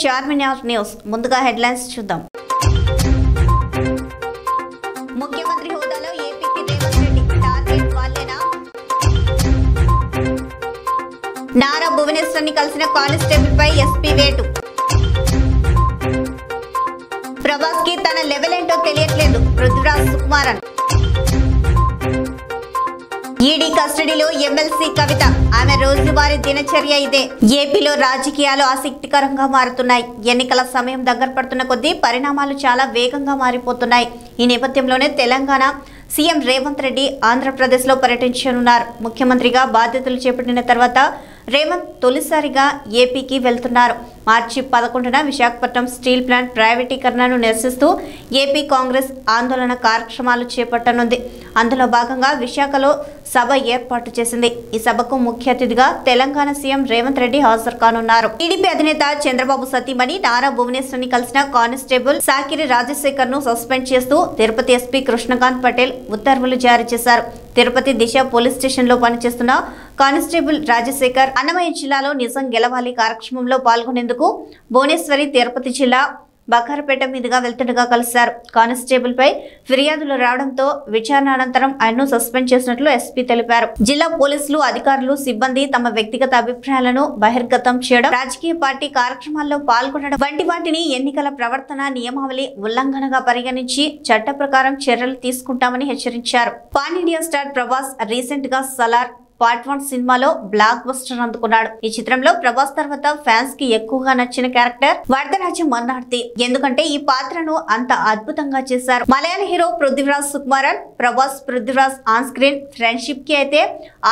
Charminar news ముందుగా headlines చూద్దాం. ముఖ్యమంత్రి హోదాలో ఏపీకి రేవంత్ రెడ్డి టార్గెట్ వాళ్ళేనా? నారా భువనేశ్వర్ని కలిసిన కానిస్టేబుల్ పై ఎస్పీ వేటు. ప్రభాస్ కి తన లెవెల్ ఏంటో తెలియట్లేదు పృథ్వీరాజ్ సుకుమారన్. ఈడీ కస్టడీలో ఎమ్మెల్సీ కవిత, ఆమె రోజువారీ దినచర్య ఇదే. ఏపీలో రాజకీయాలు ఆసక్తికరంగా మారుతున్నాయి. ఎన్నికల సమయం దగ్గర పడుతున్న కొద్దీ పరిణామాలు చాలా వేగంగా మారిపోతున్నాయి. ఈ నేపథ్యంలోనే తెలంగాణ సీఎం రేవంత్ రెడ్డి ఆంధ్రప్రదేశ్లో పర్యటించనున్నారు. ముఖ్యమంత్రిగా బాధ్యతలు చేపట్టిన తర్వాత రేవంత్ తొలిసారిగా ఏపీకి వెళ్తున్నారు. మార్చి 11న విశాఖపట్నం స్టీల్ ప్లాంట్ ప్రైవేటీకరణను నిరసిస్తూ ఏపీ కాంగ్రెస్ ఆందోళన కార్యక్రమాలు చేపట్టనుంది. అందులో భాగంగా విశాఖలో సభ ఏర్పాటు చేసింది. ఈ సభకు ముఖ్య అతిథిగా తెలంగాణ సీఎం రేవంత్ రెడ్డి హాజరు కానున్నారు. టీడీపీ అధినేత చంద్రబాబు సతీమణి నారా భువనేశ్వర్ని కలిసిన కానిస్టేబుల్ సాకిరి రాజశేఖర్ ను సస్పెండ్ చేస్తూ తిరుపతి ఎస్పీ కృష్ణకాంత్ పటేల్ ఉత్తర్వులు జారీ చేశారు. తిరుపతి దిశ పోలీస్ స్టేషన్ లో పనిచేస్తున్న కానిస్టేబుల్ రాజశేఖర్ అన్నమయ్య జిల్లాలో నిజం గెలవాలి కార్యక్రమంలో పాల్గొనేందుకు భువనేశ్వరి తిరుపతి జిల్లా బకారపేట మీదుగా వెళ్తుండగా కలిశారు. కానిస్టేబుల్ పై ఫిర్యాదులు రావడంతో విచారణ అనంతరం ఆయన్ను సస్పెండ్ చేసినట్లు ఎస్పీ తెలిపారు. జిల్లా పోలీసులు అధికారులు సిబ్బంది తమ వ్యక్తిగత అభిప్రాయాలను బహిర్గతం చేయడం, రాజకీయ పార్టీ కార్యక్రమాల్లో పాల్గొనడం వంటి వాటిని ఎన్నికల ప్రవర్తన నియమావళి ఉల్లంఘనగా పరిగణించి చట్ట ప్రకారం చర్యలు తీసుకుంటామని హెచ్చరించారు. Pan India star Prabhas recent గా సలార్ పార్ట్ 1 సినిమాలో బ్లాక్ బస్టర్ అందుకున్నాడు. ఈ చిత్రంలో ప్రభాస్ తర్వాత ఫ్యాన్స్ కి ఎక్కువగా నచ్చిన క్యారెక్టర్ వరదరాజ మన్నార్తి. ఎందుకంటే ఈ పాత్రను అంత అద్భుతంగా చేశారు. Malayala hero Prithviraj Sukumaran, Prabhas Prithviraj on screen friendship కి అయితే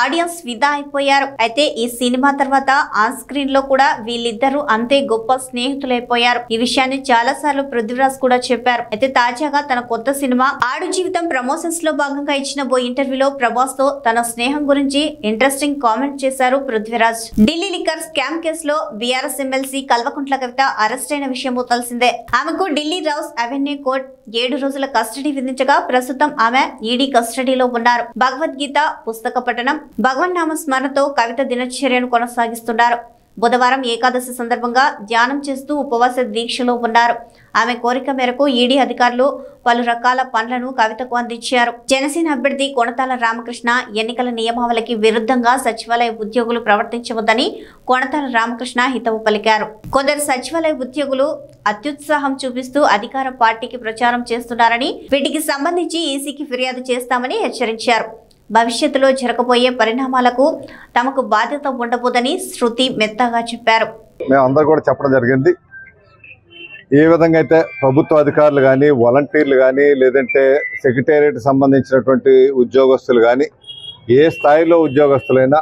ఆడియన్స్ ఫిదా అయిపోయారు. అయితే ఈ సినిమా తర్వాత ఆన్ స్క్రీన్ లో కూడా వీళ్ళిద్దరూ అంతే గొప్ప స్నేహితులైపోయారు. ఈ విషయాన్ని చాలా సార్లు పృథ్వీరాజ్ కూడా చెప్పారు. అయితే తాజాగా తన కొత్త సినిమా ఆడు జీవితం ప్రమోషన్స్ లో భాగంగా ఇచ్చిన ఓ ఇంటర్వ్యూలో ప్రభాస్ తో తన స్నేహం గురించి ఇంట్రెస్టింగ్ కామెంట్ చేశారు పృథ్వీరాజ్. ఢిల్లీ లిక్కర్ స్కామ్ కేసులో BRS MLC Kalvakuntla Kavitha arrest అయిన విషయం తెలిసిందే. ఆమెకు ఢిల్లీ రౌస్ అవెన్యూ కోర్టు 7 రోజుల కస్టడీ విధించగా ప్రస్తుతం ఆమె ఈడీ కస్టడీలో ఉన్నారు. భగవద్గీత పుస్తక పఠనం, భగవన్నామ స్మరణతో కవిత దినచర్యను కొనసాగిస్తున్నారు. బుధవారం ఏకాదశి సందర్భంగా ధ్యానం చేస్తూ ఉపవాస దీక్షలో ఉన్నారు. ఆమె కోరిక మేరకు ఈడీ అధికారులు పలు రకాల పనులను కవితకు అందించారు. జనసేన అభ్యర్థి కొణతాల రామకృష్ణ ఎన్నికల నియమావళికి విరుద్ధంగా సచివాలయ ఉద్యోగులు ప్రవర్తించవద్దని కొణతాల రామకృష్ణ హితవు పలికారు. కొందరు సచివాలయ ఉద్యోగులు అత్యుత్సాహం చూపిస్తూ అధికార పార్టీకి ప్రచారం చేస్తున్నారని, వీటికి సంబంధించి ఈసీకి ఫిర్యాదు చేస్తామని హెచ్చరించారు. భవిష్యత్తులో జరగబోయే పరిణామాలకు తమకు బాధ్యత ఉండబోదని శృతి మెత్తగా చెప్పారు. మేమందరూ కూడా చెప్పడం జరిగింది. ఏ విధంగా అయితే ప్రభుత్వ అధికారులు కానీ, వాలంటీర్లు కానీ, లేదంటే సెక్రటేరియట్ సంబంధించినటువంటి ఉద్యోగస్తులు కానీ, ఏ స్థాయిలో ఉద్యోగస్తులైనా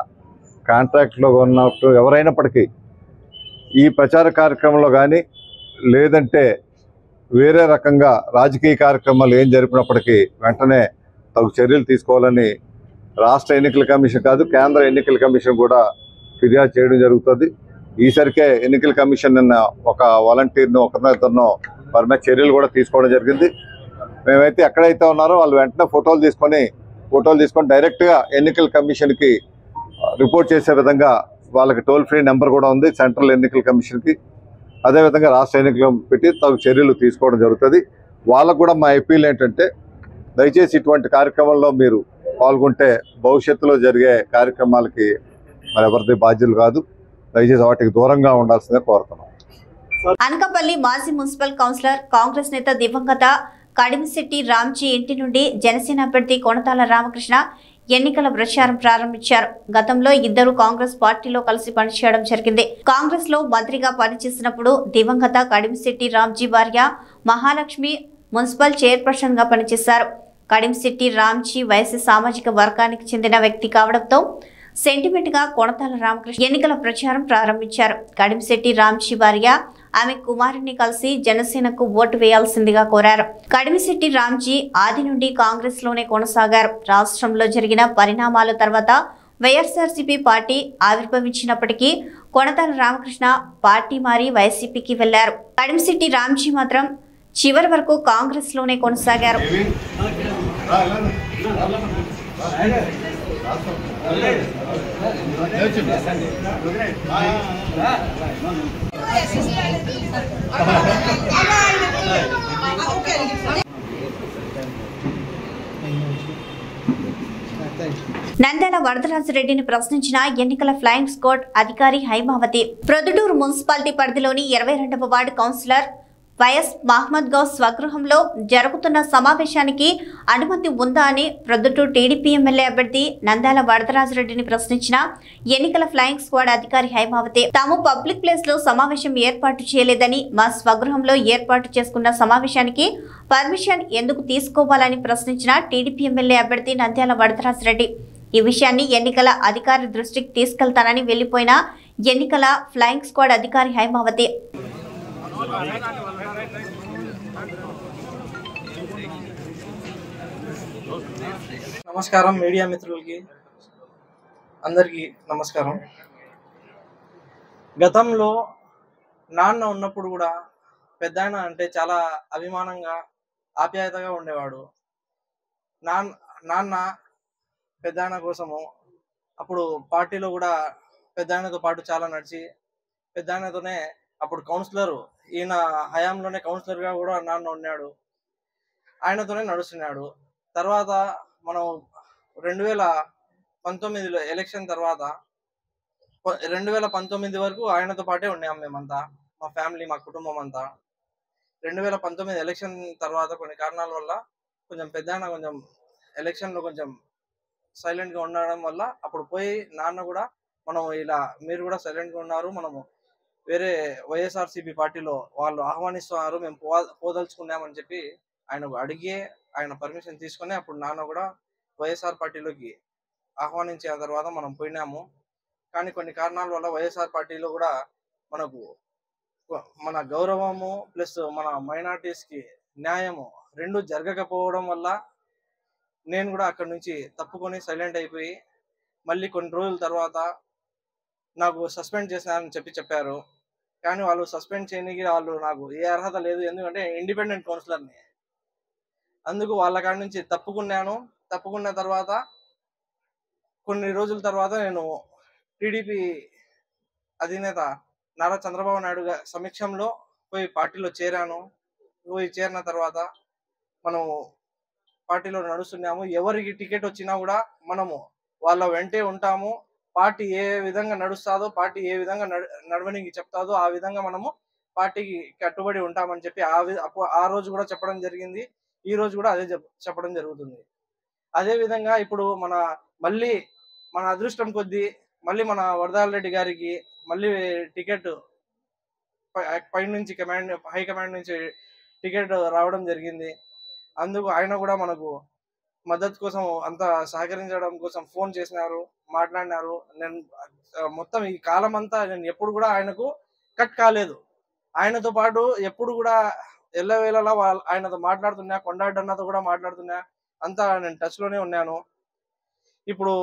కాంట్రాక్ట్లో ఉన్నట్టు ఎవరైనప్పటికీ ఈ ప్రచార కార్యక్రమంలో కానీ, లేదంటే వేరే రకంగా రాజకీయ కార్యక్రమాలు ఏం జరిపినప్పటికీ వెంటనే తగు చర్యలు తీసుకోవాలని రాష్ట్ర ఎన్నికల కమిషన్ కాదు, కేంద్ర ఎన్నికల కమిషన్ కూడా ఫిర్యాదు చేయడం జరుగుతుంది. ఈసరికే ఎన్నికల కమిషన్ నిన్న ఒక వాలంటీర్ను ఒకరినో వారి మీద చర్యలు కూడా తీసుకోవడం జరిగింది. మేమైతే ఎక్కడైతే ఉన్నారో వాళ్ళు వెంటనే ఫోటోలు తీసుకొని డైరెక్ట్గా ఎన్నికల కమిషన్కి రిపోర్ట్ చేసే విధంగా వాళ్ళకి టోల్ ఫ్రీ నెంబర్ కూడా ఉంది సెంట్రల్ ఎన్నికల కమిషన్కి. అదేవిధంగా రాష్ట్ర ఎన్నికలు పెట్టి తగు చర్యలు తీసుకోవడం జరుగుతుంది. వాళ్ళకు కూడా మా అప్పీల్ ఏంటంటే, దయచేసి ఇటువంటి కార్యక్రమంలో మీరు పాల్గొంటే భవిష్యత్తులో జరిగే కార్యక్రమాలకి మరి ఎవరిది బాధ్యులు కాదు. దయచేసి వాటికి దూరంగా ఉండాల్సిందే కోరుతున్నాం. అనకాపల్లి మాజీ మున్సిపల్ కౌన్సిలర్ కాంగ్రెస్ నేత దివంగత కడిమిశెట్టి రామ్జీ ఇంటి నుండి జనసేన అభ్యర్థి కొణతాల రామకృష్ణ ఎన్నికల ప్రచారం ప్రారంభించారు. గతంలో ఇద్దరు కాంగ్రెస్ పార్టీలో కలిసి పనిచేయడం జరిగింది. కాంగ్రెస్ లో మంత్రిగా పనిచేసినప్పుడు దివంగత కడిమిశెట్టి రామ్జీ భార్య మహాలక్ష్మి మున్సిపల్ చైర్పర్సన్ గా పనిచేశారు. కడిమిశెట్టి రామ్జీ వైసీ సామాజిక వర్గానికి చెందిన వ్యక్తి కావడంతో సెంటిమెంట్ గా కొణతాల రామకృష్ణ ఎన్నికల ప్రచారం ప్రారంభించారు. కడిమిశెట్టి రామ్జీ భార్య ఆమె కుమారుని కలిసి జనసేనకు ఓటు వేయాల్సిందిగా కోరారు. కడిమిశెట్టి రామ్జీ ఆది నుండి కాంగ్రెస్ లోనే కొనసాగారు. రాష్ట్రంలో జరిగిన పరిణామాల తర్వాత వైఎస్ఆర్సీపీ పార్టీ ఆవిర్భవించినప్పటికీ కొణతాల రామకృష్ణ పార్టీ మారి వైసీపీకి వెళ్లారు. కడిమిశెట్టి రామ్జీ మాత్రం చివరి వరకు కాంగ్రెస్ లోనే కొనసాగారు. నంద్యాల వరదరాజరెడ్డిని ప్రశ్నించిన ఎన్నికల ఫ్లయింగ్ స్క్వాడ్ అధికారి హైమావతి. ప్రొద్దుటూరు మున్సిపాలిటీ పరిధిలోని 22వ ward councillor YS Mohammed Ghouse స్వగృహంలో జరుగుతున్న సమావేశానికి అనుమతి ఉందా అని ప్రొద్దుటూరు టీడీపీ ఎమ్మెల్యే అభ్యర్థి నంద్యాల వరదరాజరెడ్డిని ప్రశ్నించిన ఎన్నికల ఫ్లయింగ్ స్క్వాడ్ అధికారి హైమావతి. తాము పబ్లిక్ ప్లేస్ లో సమావేశం ఏర్పాటు చేయలేదని, మా స్వగృహంలో ఏర్పాటు చేసుకున్న సమావేశానికి పర్మిషన్ ఎందుకు తీసుకోవాలని ప్రశ్నించిన టీడీపీ ఎమ్మెల్యే అభ్యర్థి నంద్యాల వరదరాజరెడ్డి. ఈ విషయాన్ని ఎన్నికల అధికారి దృష్టికి తీసుకెళ్తానని వెళ్లిపోయిన ఎన్నికల ఫ్లయింగ్ స్క్వాడ్ అధికారి హైమావతి. నమస్కారం మీడియా మిత్రులకి అందరికీ నమస్కారం. గతంలో నాన్న ఉన్నప్పుడు కూడా పెద్దాయన అంటే చాలా అభిమానంగా ఆప్యాయతగా ఉండేవాడు. నాన్న పెద్దాయన కోసము అప్పుడు పార్టీలో కూడా పెద్దాయనతో పాటు చాలా నడిచి పెద్దాయనతోనే అప్పుడు కౌన్సిలర్ ఈయన హయాంలోనే కౌన్సిలర్గా కూడా నాన్న ఉన్నాడు. ఆయనతోనే నడుస్తున్నాడు. తర్వాత మనం 2019లో ఎలక్షన్ తర్వాత 2019 వరకు ఆయనతో పాటే ఉన్నాం మేమంతా, మా ఫ్యామిలీ, మా కుటుంబం అంతా. 2019 ఎలక్షన్ తర్వాత కొన్ని కారణాల వల్ల కొంచెం పెద్దాయన కొంచెం ఎలక్షన్లో కొంచెం సైలెంట్గా ఉండడం వల్ల అప్పుడు పోయి నాన్న కూడా మనం ఇలా మీరు కూడా సైలెంట్గా ఉన్నారు, మనము వేరే వైఎస్ఆర్సీపీ పార్టీలో వాళ్ళు ఆహ్వానిస్తున్నారు, మేము పోదలుచుకున్నామని చెప్పి ఆయన అడిగి ఆయన పర్మిషన్ తీసుకొని అప్పుడు నాన్న కూడా వైఎస్ఆర్ పార్టీలోకి ఆహ్వానించిన తర్వాత మనం పోయినాము. కానీ కొన్ని కారణాల వల్ల వైఎస్ఆర్ పార్టీలో కూడా మనకు మన గౌరవము ప్లస్ మన మైనారిటీస్కి న్యాయము రెండు జరగకపోవడం వల్ల నేను కూడా అక్కడి నుంచి తప్పుకొని సైలెంట్ అయిపోయి మళ్ళీ కొన్ని రోజుల తర్వాత నాకు సస్పెండ్ చేసినారని చెప్పారు. కానీ వాళ్ళు సస్పెండ్ చేయడానికి వాళ్ళు నాకు ఏ అర్హత లేదు, ఎందుకంటే ఇండిపెండెంట్ కౌన్సిలర్ని. అందుకు వాళ్ళ కాడి నుంచి తప్పుకున్నాను. తప్పుకున్న తర్వాత కొన్ని రోజుల తర్వాత నేను టీడీపీ అధినేత నారా చంద్రబాబు నాయుడు సమక్షంలో పోయి పార్టీలో చేరాను. పోయి చేరిన తర్వాత మనము పార్టీలో నడుస్తున్నాము. ఎవరికి టికెట్ వచ్చినా కూడా మనము వాళ్ళ వెంటే ఉంటాము. పార్టీ ఏ విధంగా నడుస్తుందో, పార్టీ ఏ విధంగా నడవనికి చెప్తాదో ఆ విధంగా మనము పార్టీకి కట్టుబడి ఉంటామని చెప్పి ఆ రోజు కూడా చెప్పడం జరిగింది. ఈ రోజు కూడా అదే చెప్పడం జరుగుతుంది. అదే విధంగా ఇప్పుడు మళ్ళీ మన అదృష్టం కొద్దీ మళ్ళీ మన వరదారెడ్డి గారికి మళ్ళీ టికెట్ పై నుంచి హై కమాండ్ నుంచి టికెట్ రావడం జరిగింది. అందుకు ఆయన కూడా మనకు మద్దతు కోసం అంతా సహకరించడం కోసం ఫోన్ చేసినారు, మాట్లాడినారు. నేను మొత్తం ఈ కాలం అంతా నేను ఎప్పుడు కూడా ఆయనకు కట్ కాలేదు. ఆయనతో పాటు ఎప్పుడు కూడా ఎల్లవేళలా ఆయనతో మాట్లాడుతున్నా, కొండాడన్నతో కూడా మాట్లాడుతున్నా, అంతా నేను టచ్లోనే ఉన్నాను. ఇప్పుడు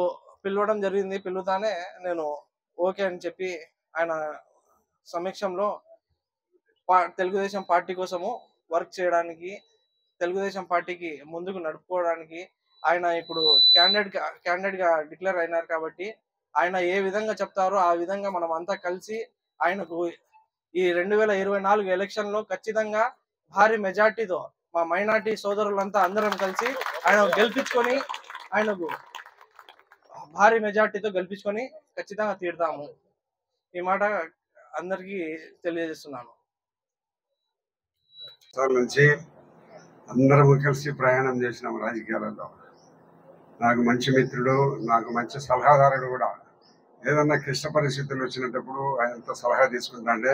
పిలవడం జరిగింది. పిలుతానే నేను ఓకే అని చెప్పి ఆయన సమక్షంలో తెలుగుదేశం పార్టీ కోసము వర్క్ చేయడానికి, తెలుగుదేశం పార్టీకి ముందుకు నడుపుకోవడానికి ఆయన ఇప్పుడు క్యాండిడేట్గా డిక్లేర్ అయినారు. కాబట్టి ఆయన ఏ విధంగా చెప్తారో ఆ విధంగా మనం అంతా కలిసి ఆయనకు ఈ 2024 ఎలక్షన్లో ఖచ్చితంగా భారీ మెజార్టీతో మా మైనార్టీ సోదరులంతా అందరం కలిసి ఆయనకు భారీ మెజార్టీతో గెలిపించుకొని ఖచ్చితంగా తీరుతాము. ఈ మాట అందరికీ తెలియజేస్తున్నాను. నుంచి అందరము కలిసి ప్రయాణం చేసినాం రాజకీయాలలో. నాకు మంచి మిత్రుడు, నాకు మంచి సలహాదారుడు కూడా. ఏదన్నా క్లిష్ట పరిస్థితులు వచ్చినప్పుడు ఆయనతో సలహా తీసుకుంటాంటే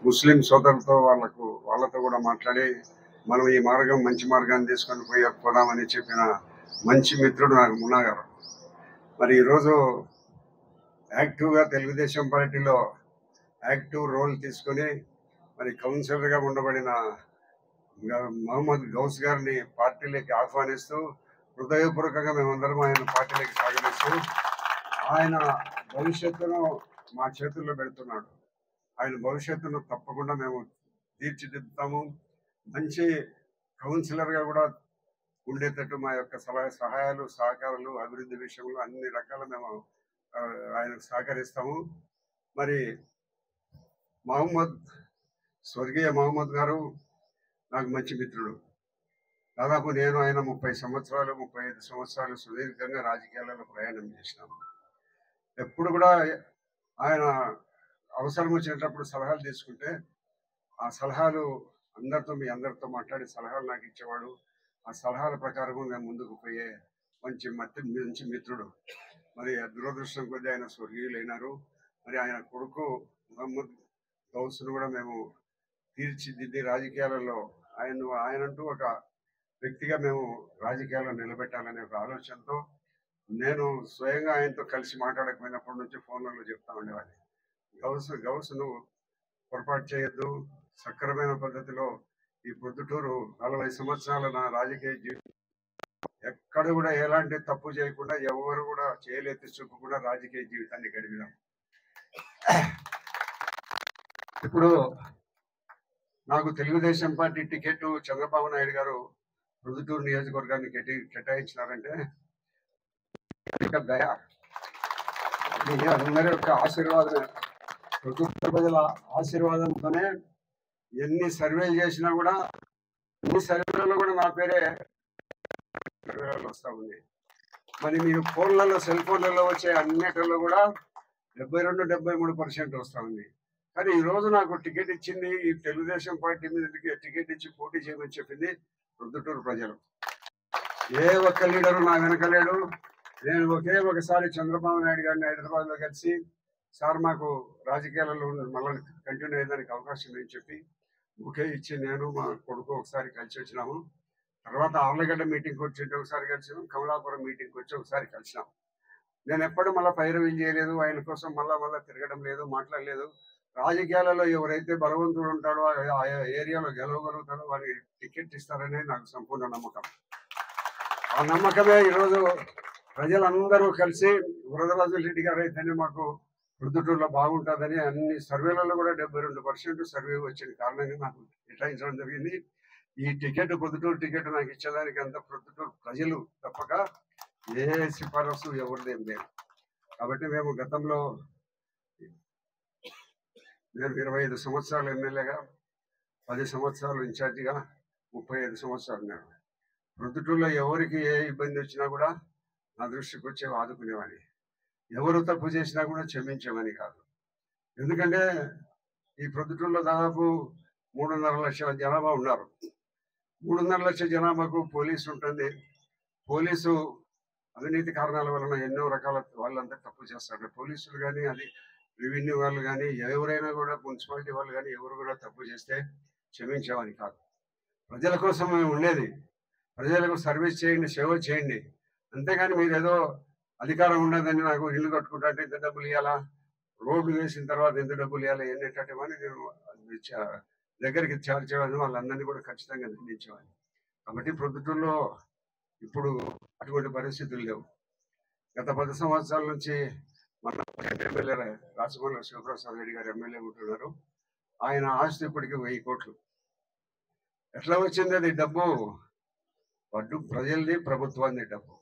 ముస్లిం సోదరులతో వాళ్ళతో కూడా మాట్లాడి మనం ఈ మార్గం మంచి మార్గాన్ని తీసుకొని పోదామని చెప్పిన మంచి మిత్రుడు నాకు మున్నా గారు. మరి ఈరోజు యాక్టివ్గా తెలుగుదేశం పార్టీలో యాక్టివ్ రోల్ తీసుకొని మరి కౌన్సిలర్గా ఉండబడిన మహమ్మద్ గౌస్ గారిని పార్టీలోకి ఆహ్వానిస్తూ హృదయపూర్వకంగా మేమందరం ఆయన పార్టీలోకి స్వాగతిస్తూ ఆయన భవిష్యత్తును మా చేతుల్లో పెడుతున్నాడు. ఆయన భవిష్యత్తును తప్పకుండా మేము తీర్చిదిద్దుతాము. మంచి కౌన్సిలర్గా కూడా ఉండేటట్టు మా యొక్క సహాయాలు సహకారాలు అభివృద్ధి విషయంలో అన్ని రకాల మేము ఆయనకు సహకరిస్తాము. మరి స్వర్గీయ మహమ్మద్ గారు నాకు మంచి మిత్రుడు. దాదాపు నేను ఆయన 35 సంవత్సరాలు సుదీర్ఘంగా రాజకీయాలలో ప్రయాణం చేసినాము. ఎప్పుడు కూడా ఆయన అవసరం వచ్చినప్పుడు సలహాలు తీసుకుంటే ఆ సలహాలు మీ అందరితో మాట్లాడి సలహాలు నాకు ఇచ్చేవాడు. ఆ సలహాల ప్రకారం మేము ముందుకు పోయే మంచి మిత్రుడు. మరి దురదృష్టం కొద్దీ ఆయన స్వర్గీయులైనారు. మరి ఆయన కొడుకు మహమ్మద్ గౌస్ను కూడా మేము తీర్చిదిద్ది రాజకీయాలలో ఆయనంటూ ఒక వ్యక్తిగా మేము రాజకీయాల్లో నిలబెట్టాలనే ఒక ఆలోచనతో నేను స్వయంగా ఆయనతో కలిసి మాట్లాడకపోయినప్పటి నుంచి ఫోన్లలో చెప్తా ఉండేవాడిని, గౌస్ నువ్వు పొరపాటు చేయొద్దు, సక్రమైన పద్ధతిలో ఈ ప్రొద్దుటూరు 40 సంవత్సరాల నా రాజకీయ జీవితం ఎక్కడ కూడా ఎలాంటి తప్పు చేయకుండా ఎవరు కూడా చేయలేతి చూపకుండా రాజకీయ జీవితాన్ని గడిపినాం. ఇప్పుడు నాకు తెలుగుదేశం పార్టీ టికెట్ చంద్రబాబు నాయుడు గారు ప్రొద్దుటూరు నియోజకవర్గాన్ని కేటాయించినారంటే దయ, అందరి యొక్క ఆశీర్వాదమే, ప్రొద్దుటూరు ప్రజల ఆశీర్వాదంతోనే ఎన్ని సర్వేలు చేసినా కూడా అన్ని సర్వేలలో కూడా నా పేరే వస్తా ఉంది. మరి మీరు సెల్ ఫోన్లలో వచ్చే అన్నిటిలో కూడా 72-73% వస్తా ఉంది. కానీ ఈ రోజు నాకు టికెట్ ఇచ్చింది ఈ తెలుగుదేశం పార్టీ మీద టికెట్ ఇచ్చి పోటీ చేయమని చెప్పింది ప్రొద్దుటూరు ప్రజలు. ఏ ఒక్క లీడరు నా వెనకలేడు. నేను ఒకసారి చంద్రబాబు నాయుడు గారిని హైదరాబాద్ లో కలిసి, సార్ మాకు రాజకీయాలలో మళ్ళీ కంటిన్యూ అయ్యేదానికి అవకాశం లేదని చెప్పి ఒకే ఇచ్చి నేను మా కొడుకు ఒకసారి కలిసి వచ్చినాము. తర్వాత ఆర్లగడ్డ మీటింగ్కి వచ్చి ఒకసారి కలిసినాం, కమలాపురం మీటింగ్కి వచ్చి ఒకసారి కలిసినాం. నేను ఎప్పుడు మళ్ళీ పైరవీలు చేయలేదు, ఆయన కోసం మళ్ళా తిరగడం లేదు, మాట్లాడలేదు. రాజకీయాలలో ఎవరైతే బలవంతుడు ఉంటాడో ఆ ఏరియాలో గెలవగలుగుతాడో వారికి టికెట్ ఇస్తారనే నాకు సంపూర్ణ నమ్మకం. ఆ నమ్మకమే ఈరోజు ప్రజలందరూ కలిసి వరదరాజు రెడ్డి గారు అయితేనే మాకు ప్రొద్దుటూరులో బాగుంటుందని అన్ని సర్వేలలో కూడా 72% సర్వే వచ్చిన కారణంగా నాకు కేటాయించడం జరిగింది. ఈ ప్రొద్దుటూరు టికెట్ నాకు ఇచ్చేదానికి అంత ప్రొద్దుటూరు ప్రజలు తప్పక ఏ సిఫారసు ఎవరిదేం లేదు. కాబట్టి మేము గతంలో నేను 25 సంవత్సరాలు ఎమ్మెల్యేగా, 10 సంవత్సరాలు ఇన్ఛార్జిగా, 35 సంవత్సరాలు నేను ప్రొద్దుటూరులో ఎవరికి ఏ ఇబ్బంది వచ్చినా కూడా నా దృష్టికి వచ్చి ఆదుకునేవాడిని. ఎవరు తప్పు చేసినా కూడా క్షమించేవాని కాదు. ఎందుకంటే ఈ ప్రొద్దుటూరులో దాదాపు 3.5 లక్షల జనాభా ఉన్నారు. 3.5 లక్షల జనాభాకు పోలీసు ఉంటుంది. పోలీసు అవినీతి కారణాల వలన ఎన్నో రకాల వాళ్ళంతా తప్పు చేస్తారు. పోలీసులు కానీ, అది రెవెన్యూ వాళ్ళు కానీ, ఎవరైనా కూడా మున్సిపాలిటీ వాళ్ళు కానీ ఎవరు కూడా తప్పు చేస్తే క్షమించేవాని కాదు. ప్రజల కోసం మేము ఉండేది. ప్రజలకు సర్వీస్ చేయండి, సేవ చేయండి. అంతేగాని మీరు ఏదో అధికారం ఉండదని నాకు ఇల్లు కట్టుకుంటా అంటే ఎంత డబ్బులు ఇవ్వాలా, రోడ్డు వేసిన తర్వాత ఎంత డబ్బులు ఇవ్వాలి, ఎన్నేటట్టుమని నేను దగ్గరికి చేర్చేవాడిని. వాళ్ళందరినీ కూడా ఖచ్చితంగా నిందించేవాడిని. కాబట్టి ప్రొద్దుటూరులో ఇప్పుడు అటువంటి పరిస్థితులు లేవు. గత 10 సంవత్సరాల నుంచి మన ఎమ్మెల్యే రాచమల్లి శివప్రసాద్ రెడ్డి గారు ఎమ్మెల్యే ఉంటున్నారు. ఆయన ఆస్తి ఇప్పటికీ 1000 కోట్లు. ఎట్లా వచ్చింది అది డబ్బు? పడ్డు ప్రజలది, ప్రభుత్వాన్ని డబ్బు.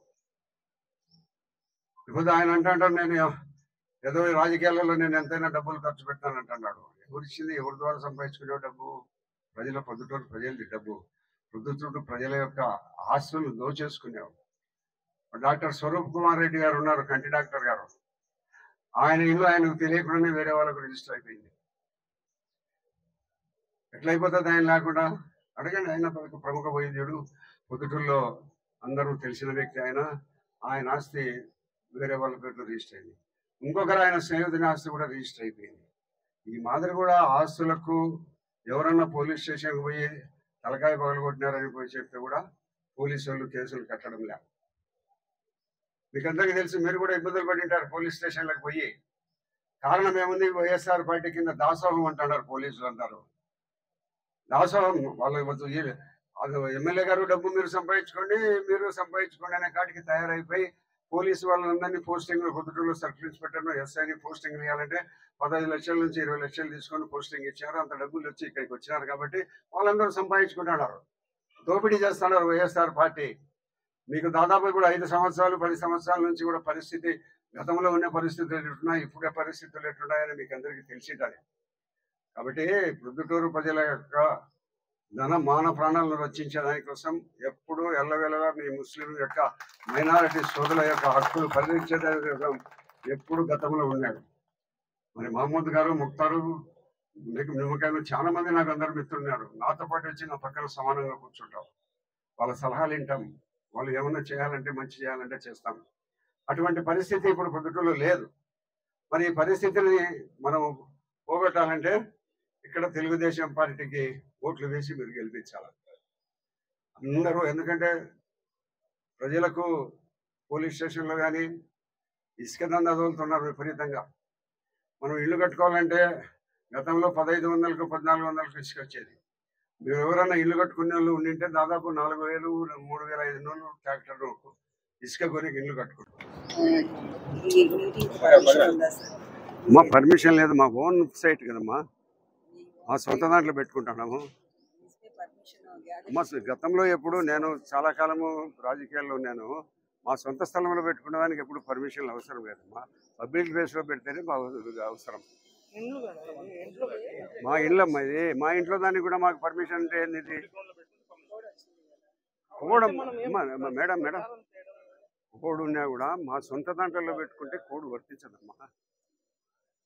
ఇప్పుడు ఆయన అంటాడు నేను ఏదో రాజకీయాలలో నేను ఎంతైనా డబ్బులు ఖర్చు పెట్టానంటున్నాడు. ఎవరిచ్చింది? ఎవరి ద్వారా సంపాదించుకునే డబ్బు? ప్రొద్దుటూరు ప్రజలది డబ్బు. ప్రొద్దుటూరు ప్రజల యొక్క ఆస్తులు దోచేసుకునేవాడు. డాక్టర్ స్వరూప్ కుమార్ రెడ్డి గారు ఉన్నారు, కంటి డాక్టర్ గారు. ఆయన ఇల్లు ఆయనకు తెలియకుండానే వేరే వాళ్ళకు రిజిస్టర్ అయిపోయింది. ఎట్లయిపోతుంది ఆయన లేకుండా? అడగండి. ఆయన ప్రముఖ వైద్యుడు, పొద్దుటూరులో అందరూ తెలిసిన వ్యక్తి. ఆయన ఆస్తి వేరే వాళ్ళ పేరుతో రిజిస్టర్ అయింది. ఇంకొకరు ఆయన స్నేహితుని ఆస్తి కూడా రిజిస్టర్ అయిపోయింది. ఈ మాదిరి కూడా ఆస్తులకు ఎవరన్నా పోలీస్ స్టేషన్కి పోయి తలకాయ పగలగొట్టినారని పోయి చెప్తే కూడా పోలీసు వాళ్ళు కేసులు కట్టడం లేదు. మీకు అందరికీ తెలుసు, మీరు కూడా ఇబ్బందులు పడింటారు పోలీస్ స్టేషన్లకు పోయి. కారణం ఏముంది? వైఎస్ఆర్ పార్టీ కింద దాసోహం అంటున్నారు పోలీసులు అంటారు. దాసోహం వాళ్ళు ఎమ్మెల్యే గారు డబ్బు మీరు సంపాదించుకోండి అనే కాటికి తయారైపోయి పోలీసు వాళ్ళందరినీ పోస్టింగ్ పొద్దుటూరులో సర్కిల్ ఇన్స్పెక్టర్ ఎస్ఐని పోస్టింగ్ ఇవ్వాలంటే 15 లక్షల నుంచి 20 లక్షలు తీసుకొని పోస్టింగ్ ఇచ్చారు. అంత డబ్బులు వచ్చి ఇక్కడికి వచ్చినారు కాబట్టి వాళ్ళందరూ సంపాదించుకుంటున్నారు, దోపిడీ చేస్తున్నారు వైఎస్ఆర్ పార్టీ. మీకు దాదాపు ఇప్పుడు 5 సంవత్సరాలు 10 సంవత్సరాల నుంచి కూడా పరిస్థితి గతంలో ఉన్న పరిస్థితులు ఎట్లున్నాయి, ఇప్పుడే పరిస్థితులు ఎట్లున్నాయని మీకు అందరికీ తెలిసింటాయి. కాబట్టి ప్రొద్దుటూరు ప్రజల యొక్క మాన ప్రాణాలను రక్షించే దానికోసం ఎప్పుడు ఎల్లవేళలా మీ ముస్లిం యొక్క మైనారిటీ సోదరుల యొక్క హక్కులు పరిరక్షించే కోసం ఎప్పుడు గతంలో ఉన్నాడు. మరి మహమ్మద్ గారు, ముక్తారు, నిమ్మకాయలు చాలా మంది నాకు అందరు మిత్రులున్నారు. నాతో పాటు వచ్చి నా పక్కన సమానంగా కూర్చుంటాం. వాళ్ళ సలహాలు వింటాం. వాళ్ళు ఏమన్నా చేయాలంటే, మంచి చేయాలంటే చేస్తాం. అటువంటి పరిస్థితి ఇప్పుడు ప్రొద్దుటూరులో లేదు. మరి ఈ పరిస్థితిని మనం పోగొట్టాలంటే ఇక్కడ తెలుగుదేశం పార్టీకి ఓట్లు వేసి మీరు గెలిపించాలి అందరూ. ఎందుకంటే ప్రజలకు పోలీస్ స్టేషన్లో కానీ ఇసుక దందా వదులుతున్నారు విపరీతంగా. మనం ఇల్లు కట్టుకోవాలంటే గతంలో 1500కు 1400కు ఇసుక వచ్చేది. మీరు ఎవరైనా ఇల్లు కట్టుకునే వాళ్ళు ఉండింటే దాదాపు 4000 3500 ట్రాక్టర్ ఇసుక కొని ఇల్లు కట్టుకుంటారు. మా పర్మిషన్ లేదు, మా ఓన్ సైట్ కదమ్మా, మా సొంత దాంట్లో పెట్టుకుంటున్నాము. మా గతంలో ఎప్పుడు నేను చాలా కాలము రాజకీయాల్లో ఉన్నాను. మా సొంత స్థలంలో పెట్టుకునేదానికి ఎప్పుడు పర్మిషన్లు అవసరం లేదమ్మా. పబ్లిక్ ప్లేస్లో పెడితేనే అవసరం. మా ఇళ్ళ ఇది మా ఇంట్లో దానికి కూడా మాకు పర్మిషన్ అంటే ఏంది కోడ్ మేడం కోడ్ ఉన్నా కూడా మా సొంత దాంట్లో పెట్టుకుంటే కోడ్ వర్తించదమ్మా.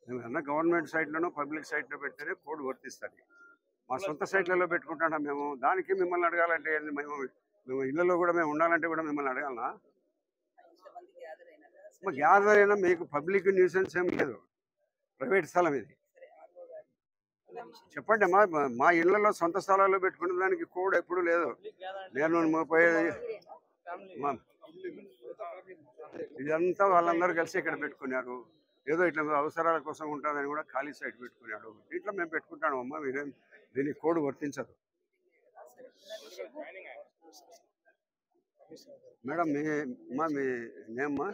ఏమన్నా గవర్నమెంట్ సైట్లోనో పబ్లిక్ సైట్లో పెడితేనే కోడ్ వర్తిస్తుంది. మా సొంత సైట్లలో పెట్టుకుంటున్నాం మేము. దానికి మిమ్మల్ని అడగాలంటే మేము ఇళ్లలో కూడా మేము ఉండాలంటే కూడా మిమ్మల్ని అడగాలనా? గ్యాదర్ అయినా మీకు పబ్లిక్ న్యూసెన్స్ ఏం లేదు, ప్రైవేట్ స్థలం ఇది. చెప్పండి అమ్మా. మా ఇళ్లలో సొంత స్థలాల్లో పెట్టుకునే దానికి కోడ్ ఎప్పుడు లేదు. నేను 30 ఇదంతా వాళ్ళందరూ కలిసి ఇక్కడ పెట్టుకున్నారు. ఏదో ఇట్లా అవసరాల కోసం ఉంటుందని కూడా ఖాళీ సైట్ పెట్టుకున్నాడు. ఇట్లా మేము పెట్టుకుంటాను అమ్మా. మీరేం దీనికి కోడ్ వర్తించదు మేడం. మీ నేమ్మా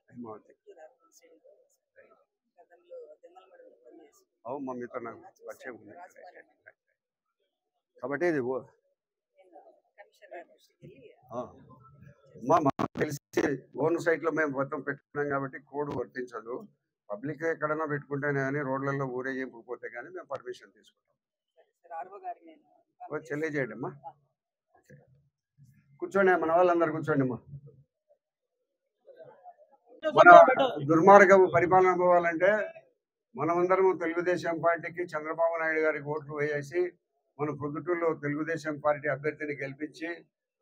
హైమావతి. అవును మా మీతో నాకు పరిచయం ఉంది. కాబట్టి ఇది మా తెలిసి ఓన్ సైట్లో మేము మొత్తం పెట్టుకున్నాం కాబట్టి కోడ్ వర్తించదు. పబ్లిక్ ఎక్కడైనా పెట్టుకుంటేనే కానీ రోడ్లలో ఊరేగింపుపోతే కానీ మేము పర్మిషన్ తీసుకుంటాం. తెలియజేయండి అమ్మా. కూర్చోండి, మన వాళ్ళందరూ కూర్చోండి అమ్మా. మన దుర్మార్గపు పరిపాలన పోవాలంటే మనమందరము తెలుగుదేశం పార్టీకి చంద్రబాబు నాయుడు గారికి ఓట్లు వేసి మన ప్రొద్దుటూరులో తెలుగుదేశం పార్టీ అభ్యర్థిని గెలిపించి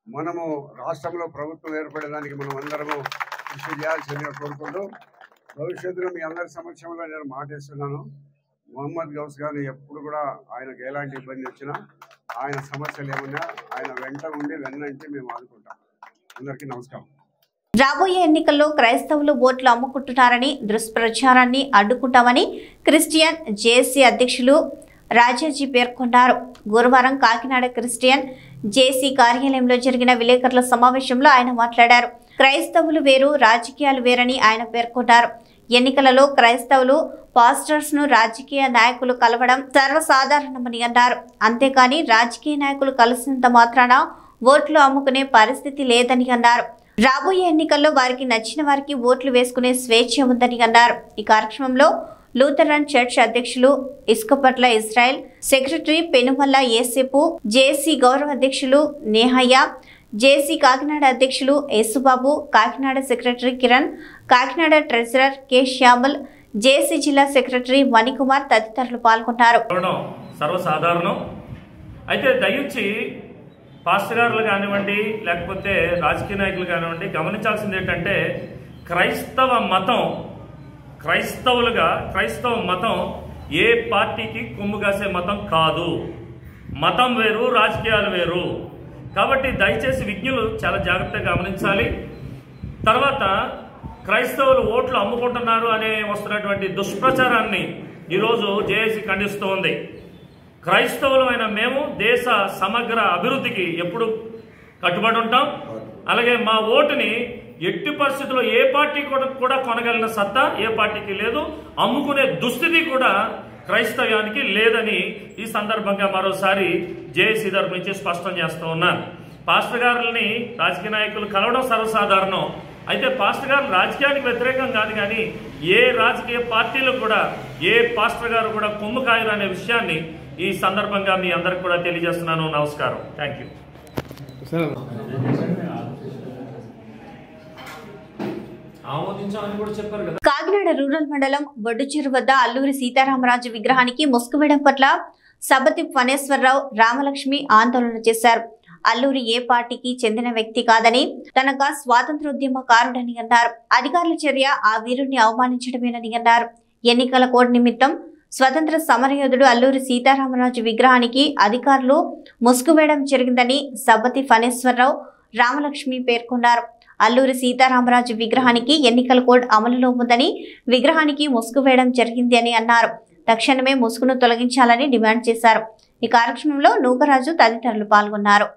మనము రాష్ట్రంలో ప్రభుత్వం ఏర్పడడానికి మనం అందరము కృషి చేయాల్సిందిగా కోరుకుంటూ భవిష్యత్తులో మీ అందరి సమక్షంలో నేను మాటిస్తున్నాను. మహమ్మద్ గౌస్ గారిని ఎప్పుడు కూడా ఆయనకు ఎలాంటి ఇబ్బంది వచ్చినా, ఆయన సమస్యలు ఏమన్నా ఆయన వెంట ఉండి వెన్నంటి మేము ఆదుకుంటాం. అందరికీ నమస్కారం. రాబోయే ఎన్నికల్లో క్రైస్తవులు ఓట్లు అమ్ముకుంటున్నారని దుష్ప్రచారాన్ని అడ్డుకుంటామని క్రిస్టియన్ జేఏసీ అధ్యక్షులు రాజాజీ పేర్కొన్నారు. గురువారం కాకినాడ క్రిస్టియన్ జేఏసీ కార్యాలయంలో జరిగిన విలేకరుల సమావేశంలో ఆయన మాట్లాడారు. క్రైస్తవులు వేరు, రాజకీయాలు వేరని ఆయన పేర్కొన్నారు. ఎన్నికలలో క్రైస్తవులు పాస్టర్స్ ను రాజకీయ నాయకులు కలవడం సర్వసాధారణమని అన్నారు. అంతేకాని రాజకీయ నాయకులు కలిసినంత మాత్రాన ఓట్లు అమ్ముకునే పరిస్థితి లేదని అన్నారు. రాబోయే ఎన్నికల్లో వారికి నచ్చిన వారికి ఓట్లు వేసుకునే స్వేచ్ఛ ఉందని అన్నారు. ఈ కార్యక్రమంలో లూథరన్ చర్చ్ అధ్యక్షులు ఇస్కపట్ల ఇజ్రాయెల్, సెక్రటరీ పెనుమల్ల ఏసేపు, జేఏసీ గౌరవ అధ్యక్షులు నేహయ్య, జేఏసీ కాకినాడ అధ్యక్షులు Yesubabu, Kakinada secretary Kiran, Kakinada treasurer K Shyamal, JAC జిల్లా సెక్రటరీ మణికుమార్ తదితరులు పాల్గొన్నారు. సర్వసాధారణం అయితే దయించి పాస్టర్ గారులు కానివ్వండి, లేకపోతే రాజకీయ నాయకులు కానివ్వండి, గమనించాల్సింది ఏంటంటే క్రైస్తవ మతం ఏ పార్టీకి కొమ్ము కాసే మతం కాదు. మతం వేరు, రాజకీయాలు వేరు. కాబట్టి దయచేసి విజ్ఞులు చాలా జాగ్రత్తగా గమనించాలి. తర్వాత క్రైస్తవులు ఓట్లు అమ్ముకుంటున్నారు అనే వస్తున్నటువంటి దుష్ప్రచారాన్ని ఈరోజు జేఏసీ ఖండిస్తూ ఉంది. క్రైస్తవులమైన మేము దేశ సమగ్ర అభివృద్ధికి ఎప్పుడు కట్టుబడి ఉంటాం. అలాగే మా ఓటుని ఎట్టి పరిస్థితుల్లో ఏ పార్టీ కూడా కొనగలిగిన సత్తా ఏ పార్టీకి లేదు. అమ్ముకునే దుస్థితి కూడా క్రైస్తవ్యానికి లేదని ఈ సందర్భంగా మరోసారి జేఏసీ తరపు నుంచి స్పష్టం చేస్తూ ఉన్నాను. పాస్టర్ గారుల్ని రాజకీయ నాయకులు కలవడం సర్వసాధారణం. అయితే పాస్టర్ గారు రాజకీయానికి వ్యతిరేకం కాదు, కానీ ఏ రాజకీయ పార్టీలు కూడా ఏ పాస్టర్ గారు కూడా కొమ్ము కాయరు అనే విషయాన్ని ఈ సందర్భంగా మీ అందరికి కూడా తెలియజేస్తున్నాను. నమస్కారం. Thank you. కాకినాడ రూరల్ మండలం బొడ్డుచెరు వద్ద అల్లూరి సీతారామరాజు విగ్రహానికి ముసుగు వేయడం పట్ల సబతి ఫణేశ్వరరావు, రామలక్ష్మి ఆందోళన చేశారు. అల్లూరి ఏ పార్టీకి చెందిన వ్యక్తి కాదని, తనగా స్వాతంత్రోద్యమకారుడని అన్నారు. అధికారుల చర్య ఆ వీరుణ్ణి అవమానించడమేనని అన్నారు. ఎన్నికల కోడ్ నిమిత్తం స్వతంత్ర సమరయోధుడు అల్లూరి సీతారామరాజు విగ్రహానికి అధికారులు ముసుగు వేయడం జరిగిందని సబతి ఫణేశ్వరరావు, రామలక్ష్మి పేర్కొన్నారు. అల్లూరి సీతారామరాజు విగ్రహానికి ఎన్నికల కోడ్ అమలులో ఉందని, విగ్రహానికి ముసుగు వేయడం జరిగింది అని అన్నారు. తక్షణమే ముసుగును తొలగించాలని డిమాండ్ చేశారు. ఈ కార్యక్రమంలో నూకరాజు తదితరులు పాల్గొన్నారు.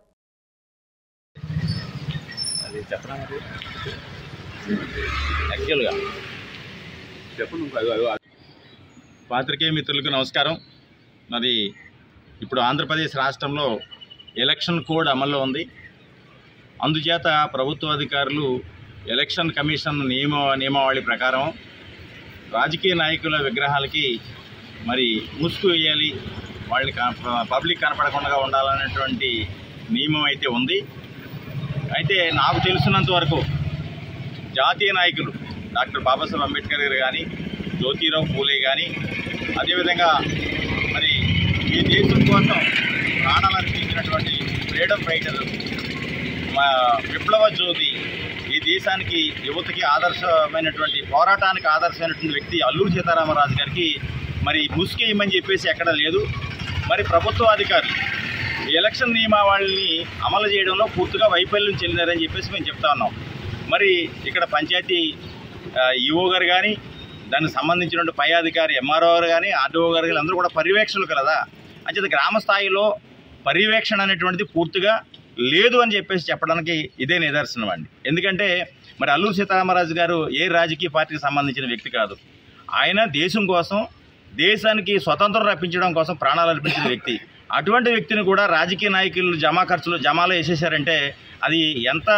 పాత్రికేయ మిత్రులకు నమస్కారం. మరి ఇప్పుడు ఆంధ్రప్రదేశ్ రాష్ట్రంలో ఎలక్షన్ కోడ్ అమల్లో ఉంది. అందుచేత ప్రభుత్వ అధికారులు ఎలక్షన్ కమిషన్ నియమావళి ప్రకారం రాజకీయ నాయకుల విగ్రహాలకి మరి ముసుగు వేయాలి, వాళ్ళని పబ్లిక్ కనపడకుండా ఉండాలనేటువంటి నియమం అయితే ఉంది. అయితే నాకు తెలిసినంత వరకు జాతీయ నాయకులు డాక్టర్ బాబాసాహెబ్ అంబేద్కర్ గారు కానీ, జ్యోతిరావు పూలే కానీ, అదేవిధంగా మరి ఈ దేశం కోసం ప్రాణాలు అర్పించినటువంటి ఫ్రీడమ్ ఫైటర్, విప్లవ జ్యోతి, ఈ దేశానికి యువతకి ఆదర్శమైనటువంటి పోరాటానికి ఆదర్శమైనటువంటి వ్యక్తి అల్లూరి సీతారామరాజు గారికి మరి ముసుగేయమని చెప్పేసి ఎక్కడ లేదు. మరి ప్రభుత్వ అధికారులు ఎలక్షన్ నియమావళిని అమలు చేయడంలో పూర్తిగా వైఫల్యం చెందినారని చెప్పేసి మేము చెప్తా ఉన్నాం. మరి ఇక్కడ పంచాయతీ ఈఓ గారు కానీ, దానికి సంబంధించినటువంటి పై అధికారి ఎంఆర్ఓ గారు కానీ, ఆర్డీఓ గారు కానీ అందరూ కూడా పర్యవేక్షణలు కదా. అంచేత గ్రామ స్థాయిలో పర్యవేక్షణ అనేటువంటిది పూర్తిగా లేదు అని చెప్పేసి చెప్పడానికి ఇదే నిదర్శనం అండి. ఎందుకంటే మరి అల్లూరి సీతారామరాజు గారు ఏ రాజకీయ పార్టీకి సంబంధించిన వ్యక్తి కాదు. ఆయన దేశం కోసం, దేశానికి స్వతంత్రం రప్పించడం కోసం ప్రాణాలు అర్పించిన వ్యక్తి. అటువంటి వ్యక్తిని కూడా రాజకీయ నాయకులు జమాలో వేసేసారంటే అది ఎంత